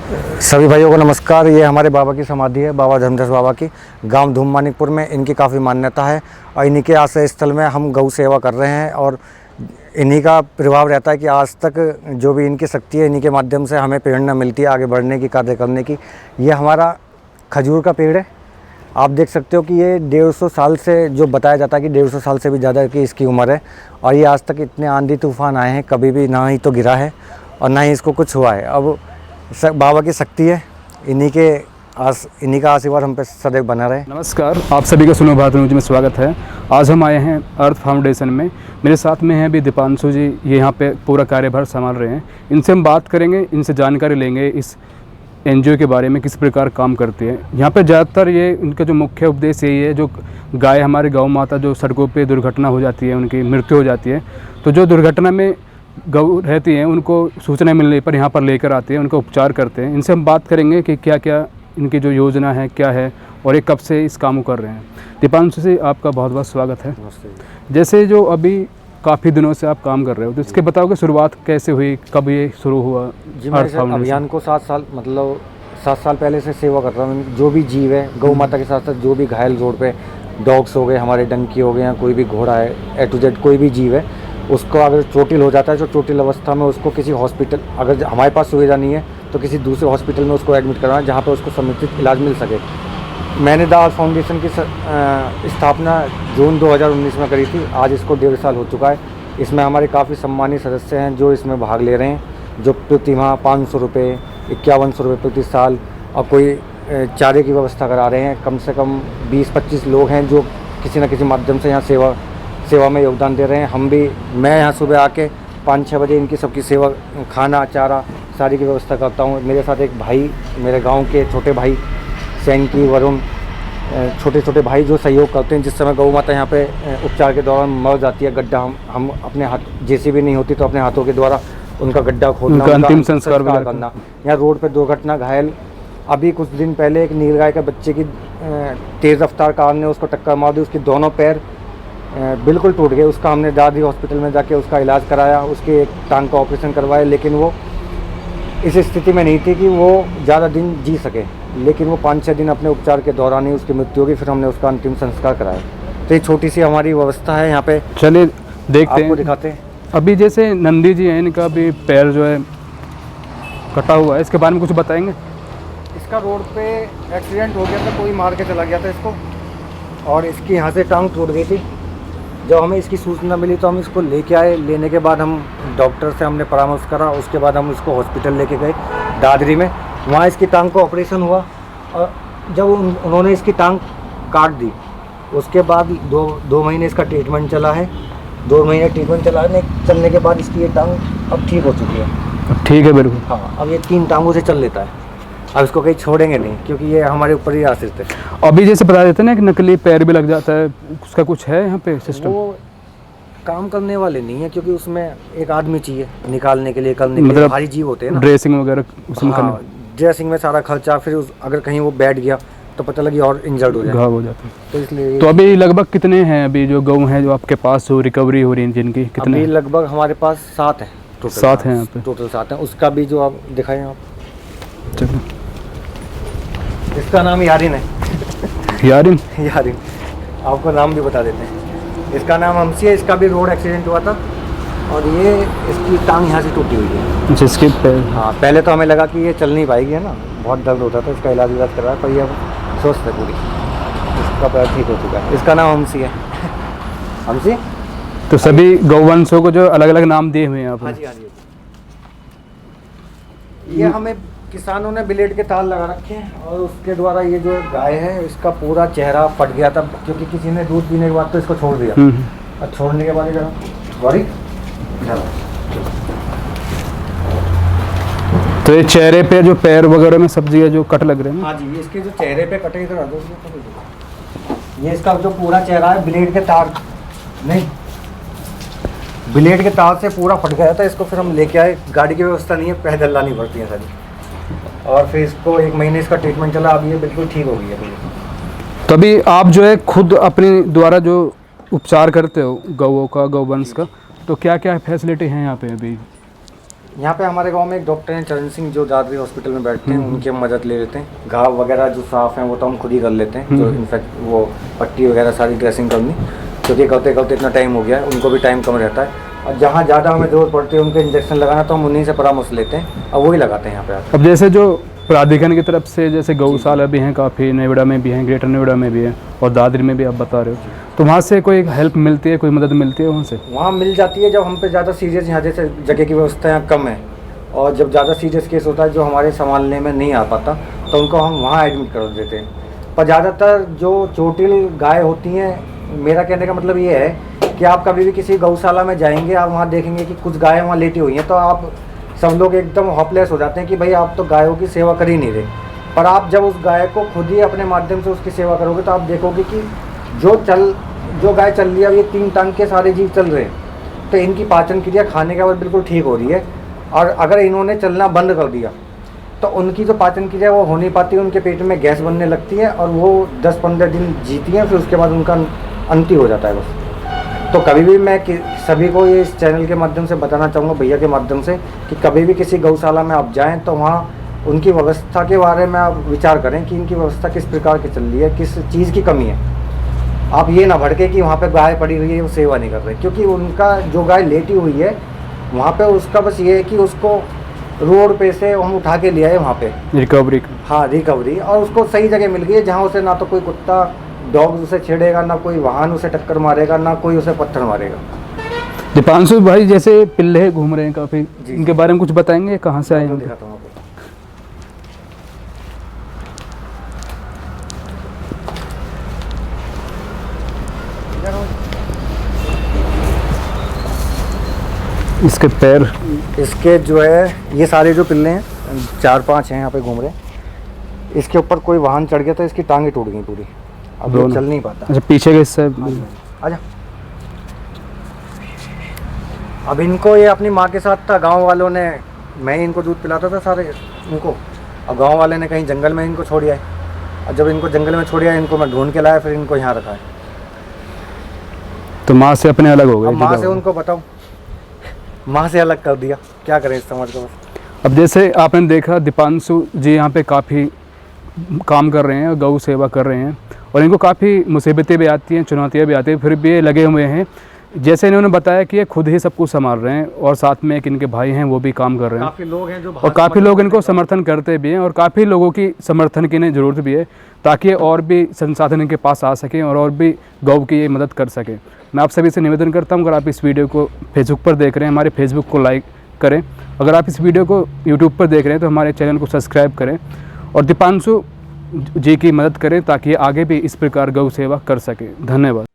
सभी भाइयों को नमस्कार। ये हमारे बाबा की समाधि है, बाबा धर्मदास बाबा की, गांव धूममानिकपुर में। इनकी काफ़ी मान्यता है और इन्हीं के आश्रय स्थल में हम गौ सेवा कर रहे हैं और इन्हीं का प्रभाव रहता है कि आज तक जो भी इनकी शक्ति है, इन्हीं के माध्यम से हमें प्रेरणा मिलती है आगे बढ़ने की, कार्य करने की। ये हमारा खजूर का पेड़ है, आप देख सकते हो कि ये 150 साल से, जो बताया जाता है कि 150 साल से भी ज़्यादा की इसकी उम्र है और ये आज तक इतने आंधी तूफान आए हैं, कभी भी ना ही तो गिरा है और ना ही इसको कुछ हुआ है। अब बाबा की शक्ति है, इन्हीं का आशीर्वाद हम पे सदैव बना रहे। नमस्कार, आप सभी का सुनो भारत न्यूज में स्वागत है। आज हम आए हैं अर्थ फाउंडेशन में। मेरे साथ में हैं अभी दीपांशु जी, ये यहाँ पे पूरा कार्यभार संभाल रहे हैं। इनसे हम बात करेंगे, इनसे जानकारी लेंगे इस एनजीओ के बारे में, किस प्रकार काम करती है। यहाँ पे ज़्यादातर ये इनका जो मुख्य उपदेश यही है, जो गाय हमारे गौ माता जो सड़कों पे दुर्घटना हो जाती है, उनकी मृत्यु हो जाती है, तो जो दुर्घटना में गौ रहती हैं उनको सूचना मिलने पर यहाँ पर लेकर आते हैं, उनका उपचार करते हैं। इनसे हम बात करेंगे कि क्या क्या इनकी जो योजना है क्या है और ये कब से इस काम को कर रहे हैं। दीपांशु जी, आपका बहुत बहुत स्वागत है। जैसे जो अभी काफ़ी दिनों से आप काम कर रहे हो, तो इसके बताओ कि शुरुआत कैसे हुई, कब ये शुरू हुआ? जी, मैं अभियान को 7 साल पहले से सेवा कर रहा हूँ। जो भी जीव है, गौ माता के साथ साथ जो भी घायल रोड पे डॉग्स हो गए, हमारे डंकी हो गए, या कोई भी घोड़ा है, A to Z कोई भी जीव है, उसको अगर चोटिल हो जाता है, जो चोटिल अवस्था में उसको किसी हॉस्पिटल, अगर हमारे पास सुविधा नहीं है तो किसी दूसरे हॉस्पिटल में उसको एडमिट करवाना, जहाँ पर उसको समुचित इलाज मिल सके। मैंने द अर्थ फाउंडेशन की स्थापना जून 2019 में करी थी। आज इसको 1.5 साल हो चुका है। इसमें हमारे काफ़ी सम्मानित सदस्य हैं जो इसमें भाग ले रहे हैं, जो प्रतिमाह 500 रुपये, 5100 रुपये प्रति साल, और कोई चारे की व्यवस्था करा रहे हैं। कम से कम 20-25 लोग हैं जो किसी न किसी माध्यम से यहाँ सेवा में योगदान दे रहे हैं। मैं यहाँ सुबह आके 5-6 बजे इनकी सबकी सेवा, खाना, चारा, सारी की व्यवस्था करता हूँ। मेरे साथ एक भाई, मेरे गांव के छोटे भाई सैंकी, वरुण, छोटे छोटे भाई जो सहयोग करते हैं। जिस समय गौ माता यहाँ पे उपचार के दौरान मर जाती है, गड्ढा हम अपने हाथ, जेसीबी नहीं होती तो अपने हाथों के द्वारा उनका गड्ढा खोदना, उनका अंतिम संस्कार करना। यहाँ रोड पर दुर्घटना, घायल, अभी कुछ दिन पहले एक नीलगाय के बच्चे की तेज़ रफ्तार कार ने उसको टक्कर मार दी, उसके दोनों पैर बिल्कुल टूट गए। उसका हमने दादरी हॉस्पिटल में जाके उसका इलाज कराया, उसके एक टांग का ऑपरेशन करवाया, लेकिन वो इस स्थिति में नहीं थी कि वो ज़्यादा दिन जी सके। लेकिन वो 5-6 दिन अपने उपचार के दौरान ही उसकी मृत्यु होगी। फिर हमने उसका अंतिम संस्कार कराया। तो ये छोटी सी हमारी व्यवस्था है यहाँ पे। चलिए देखते हैं, दिखाते हैं। अभी जैसे नंदी जी हैं, इनका भी पैर जो है कटा हुआ है, इसके बारे में कुछ बताएंगे? इसका रोड पे एक्सीडेंट हो गया था, कोई मार के चला गया था इसको, और इसकी यहाँ से टांग टूट गई थी। जब हमें इसकी सूचना मिली तो हम इसको लेके आए। लेने के बाद हम डॉक्टर से हमने परामर्श करा। उसके बाद हम इसको हॉस्पिटल लेके गए दादरी में। वहाँ इसकी टांग को ऑपरेशन हुआ और जब उन्होंने इसकी टांग काट दी, उसके बाद दो महीने इसका ट्रीटमेंट चला है। 2 महीने ट्रीटमेंट चलने के बाद इसकी ये टांग अब ठीक हो चुकी है। ठीक है, बिल्कुल। हाँ, अब ये 3 टांगों से चल लेता है। अब इसको कहीं छोड़ेंगे नहीं, क्योंकि ये हमारे ऊपर ही आश्रित है। अभी जैसे बता देते हैं ना कि नकली पैर भी लग जाता है, उसका कुछ है यहाँ पे सिस्टम? वो काम करने वाले नहीं है, क्योंकि उसमें एक आदमी चाहिए निकालने के लिए, करने के लिए। मतलब भारी जीव होते हैं ना, ड्रेसिंग वगैरह उसमें करने। ड्रेसिंग में सारा खर्चा, फिर अगर कहीं वो बैठ गया तो पता लगी और इंजर्ड हो जाए, घाव हो जाता है। तो इसलिए। तो अभी लगभग कितने हैं अभी जो गौ हैं जो आपके पास हो रिकवरी हो रही है जिनकी? कितने? अभी लगभग हमारे पास 7 है टोटल। 7 हैं यहाँ पे टोटल 7 है। उसका भी जो आप दिखाएं आप। चलो, इसका नाम यारिन है। यारिन? यारिन, आपको नाम भी बता देते हैं। इसका नाम हमसी है। इसका भी रोड एक्सीडेंट हुआ था और ये इसकी टांग यहाँ से टूटी हुई है। जिसके हाँ, पहले तो हमें लगा कि ये चल नहीं पाएगी, है ना, बहुत दर्द होता था। इसका इलाज करा, पर ये अब स्वस्थ है पूरी, इसका पैर ठीक हो चुका है। इसका नाम हमसी है। हमसी। तो सभी गौवंशों को जो अलग अलग नाम दिए हुए हैं आप? हाँ जी, हाँ जी। ये हमें किसानों ने ब्लेड के तार लगा रखे हैं और उसके द्वारा ये जो गाय है, इसका पूरा चेहरा फट गया था, क्योंकि किसी ने दूध पीने के बाद तो इसको छोड़ दिया। और छोड़ने के बाद गौरी, तो ये चेहरे पे जो पैर वगैरह में सब्जी है जो कट लग रहे हैं? हाँ जी, इसके जो चेहरे पे कटे, इधर आ दो। ये इसका जो पूरा चेहरा है, ब्लेड के तार नहीं, ब्लेड के तार से पूरा फट गया था। इसको फिर हम लेके आए। गाड़ी की व्यवस्था नहीं है, पैदल लानी पड़ती है सारी। और फिर इसको 1 महीने इसका ट्रीटमेंट चला। अब ये बिल्कुल ठीक हो गई है। तो अभी आप जो है खुद अपने द्वारा जो उपचार करते हो गौओं का, गौवंश का, तो क्या क्या फैसिलिटी है यहाँ पे अभी? यहाँ पे हमारे गांव में एक डॉक्टर हैं चरण सिंह, जो दादरी हॉस्पिटल में बैठते हैं, उनकी हम मदद ले लेते हैं। घाव वगैरह जो साफ़ हैं वो तो हम खुद ही कर लेते हैं, जो इनफेक्ट वो पट्टी वगैरह सारी ड्रेसिंग करनी, क्योंकि करते करते इतना टाइम हो गया है, उनको भी टाइम कम रहता है। और जहाँ ज़्यादा हमें ज़रूरत पड़ती है उनके इंजेक्शन लगाना, तो हम उन्हीं से परामर्श लेते हैं और वही लगाते हैं यहाँ पे आकर। अब जैसे जो प्राधिकरण की तरफ से जैसे गौशाला भी हैं काफ़ी, नोएडा में भी हैं, ग्रेटर नोएडा में भी है और दादरी में भी आप बता रहे हो, तो वहाँ से कोई हेल्प मिलती है, कोई मदद मिलती है वहाँ से? वहाँ मिल जाती है जब हम पे ज़्यादा सीरियस, यहाँ जैसे जगह की व्यवस्था यहाँ कम है और जब ज़्यादा सीरियस केस होता है जो हमारे संभालने में नहीं आ पाता, तो उनको हम वहाँ एडमिट कर देते हैं। पर ज़्यादातर जो चोटिल गाय होती हैं, मेरा कहने का मतलब ये है कि आप कभी भी किसी गौशाला में जाएंगे, आप वहाँ देखेंगे कि कुछ गायें वहाँ लेटी हुई हैं, तो आप सब लोग एकदम होपलेस हो जाते हैं कि भाई आप तो गायों की सेवा कर ही नहीं रहे। पर आप जब उस गाय को खुद ही अपने माध्यम से उसकी सेवा करोगे तो आप देखोगे कि जो गाय चल रही है, अब ये 3 टांग के सारे जीव चल रहे हैं, तो इनकी पाचन क्रिया खाने के बाद बिल्कुल ठीक हो रही है। और अगर इन्होंने चलना बंद कर दिया तो उनकी जो पाचन क्रिया वो हो नहीं पाती, उनके पेट में गैस बनने लगती है और वो 10-15 दिन जीती हैं, फिर उसके बाद उनका अंत ही हो जाता है बस। तो कभी भी मैं सभी को ये इस चैनल के माध्यम से बताना चाहूँगा, भैया के माध्यम से, कि कभी भी किसी गौशाला में आप जाएं तो वहाँ उनकी व्यवस्था के बारे में आप विचार करें कि इनकी व्यवस्था किस प्रकार की चल रही है, किस चीज़ की कमी है। आप ये ना भड़के कि वहाँ पे गाय पड़ी हुई है वो सेवा नहीं कर रहे, क्योंकि उनका जो गाय लेटी हुई है वहाँ पे उसका बस ये है कि उसको रोड पे से हम उठा के ले आए वहाँ पे रिकवरी। हाँ, रिकवरी, और उसको सही जगह मिल गई है जहाँ उसे ना तो कोई कुत्ता डॉग उसे छेड़ेगा, ना कोई वाहन उसे टक्कर मारेगा, ना कोई उसे पत्थर मारेगा। दीपांशु भाई, जैसे पिल्ले घूम रहे हैं काफ़ी, इनके बारे में कुछ बताएंगे, कहाँ से आए हैं? दिखाता हूँ आपको। इसके पैर, इसके जो है ये सारे जो पिल्ले हैं 4-5 हैं यहाँ पे घूम रहे हैं। इसके ऊपर कोई वाहन चढ़ गया तो इसकी टांगें टूट गई पूरी, अब ये चल नहीं पाता। अच्छा, पीछे के हिस्से। आजा। अब इनको ये अपनी माँ के साथ था, गांव वालों ने, मैं ही इनको दूध पिलाता था सारे इनको, और गांव वाले ने कहीं जंगल में इनको छोड़ आए, और जब इनको जंगल में छोड़ आया इनको मैं ढूंढ के लाया, फिर इनको यहाँ रखा है। तो माँ से अपने अलग हो गए? माँ से उनको बताओ, माँ से अलग कर दिया, क्या करें इस समाज को बस। अब जैसे आपने देखा दीपांशु जी यहाँ पे काफ़ी काम कर रहे हैं, गौ सेवा कर रहे हैं, और इनको काफ़ी मुसीबतें भी आती हैं, चुनौतियाँ भी आती हैं, फिर भी ये लगे हुए हैं। जैसे इन्होंने बताया कि ये खुद ही सब कुछ संभाल रहे हैं और साथ में एक इनके भाई हैं वो भी काम कर रहे हैं, काफ़ी लोग हैं जो, और काफ़ी लोग इनको समर्थन करते भी हैं, और काफ़ी लोगों की समर्थन की इन्हें ज़रूरत भी है, ताकि और भी संसाधन इनके पास आ सकें और भी गौ की ये मदद कर सकें। मैं आप सभी से निवेदन करता हूं, अगर आप इस वीडियो को फेसबुक पर देख रहे हैं, हमारे फेसबुक को लाइक करें। अगर आप इस वीडियो को यूट्यूब पर देख रहे हैं तो हमारे चैनल को सब्सक्राइब करें और दीपांशु जी की मदद करें, ताकि आगे भी इस प्रकार गौ सेवा कर सकें। धन्यवाद।